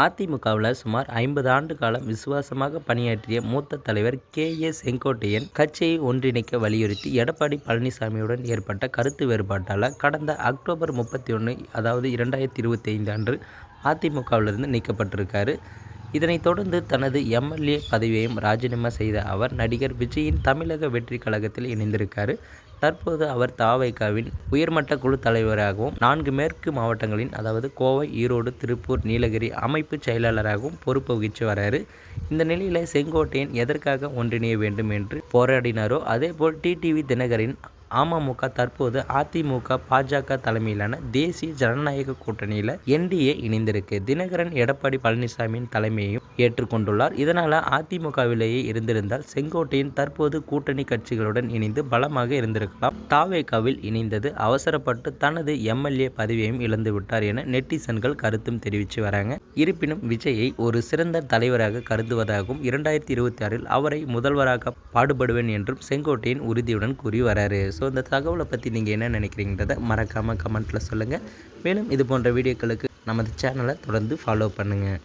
அதிமுகவில் சுமார் 50 ஆண்டு காலம் விசுவாசமாக பணியாற்றிய மூத்த தலைவர் கே.ஏ. செங்கோட்டையன் கட்சியை ஒன்றிணைக்க வலியுறுத்தி எடப்பாடி பழனிசாமியுடன் ஏற்பட்ட கருத்து வேறுபாட்டால் கடந்த அக்டோபர் 31 அதாவது 2025 அன்று அதிமுகவிலிருந்து நீக்கப்பட்டிருக்காரு. இதனைத் தொடர்ந்து தனது எம்.எல்.ஏ. பதவியையும் ராஜினாமா செய்த அவர் நடிகர் விஜயின் தமிழக வெற்றி கழகத்தில் இணைந்திருக்காரு. தற்போது அவர் த.வே.க.வின் உயர்மட்ட குழு தலைவராகவும் 4 மேற்கு மாவட்டங்களின் அதாவது கோவை, ஈரோடு, திருப்பூர், நீலகிரி அமைப்பு செயலாளராகவும் பொறுப்பு வகித்து வராரு. இந்த நிலையில் செங்கோட்டையன் எதற்காக ஒன்றிணைய வேண்டும் என்று போராடினாரோ அதேபோல் டிடிவி தினகரின் அமமுக தற்போது அதிமுக, பாஜக தலைமையிலான தேசிய ஜனநாயக கூட்டணியில் என்டிஏ இணைந்திருக்கு. தினகரன் எடப்பாடி பழனிசாமியின் தலைமையையும் ஏற்றுக்கொண்டுள்ளார். இதனால் அதிமுகவிலேயே இருந்திருந்தால் செங்கோட்டையன் தற்போது கூட்டணி கட்சிகளுடன் இணைந்து பலமாக இருந்திருக்கலாம். த.வே.க.வில் இணைந்தது அவசரப்பட்டு தனது எம்.எல்.ஏ. பதவியையும் இழந்துவிட்டார் என நெட்டிசன்கள் கருத்தும் தெரிவித்து வராங்க. இருப்பினும் விஜயை ஒரு சிறந்த தலைவராக கருதுவதாகவும் 2026 அவரை முதல்வராக பாடுபடுவேன் என்றும் செங்கோட்டையன் உறுதியுடன் கூறி வராரு. ஸோ இந்த தகவலை பற்றி நீங்கள் என்ன நினைக்கிறீங்கன்றதை மறக்காமல் கமெண்ட்டில் சொல்லுங்கள். மேலும் இது போன்ற வீடியோக்களுக்கு நமது சேனலை தொடர்ந்து ஃபாலோ பண்ணுங்கள்.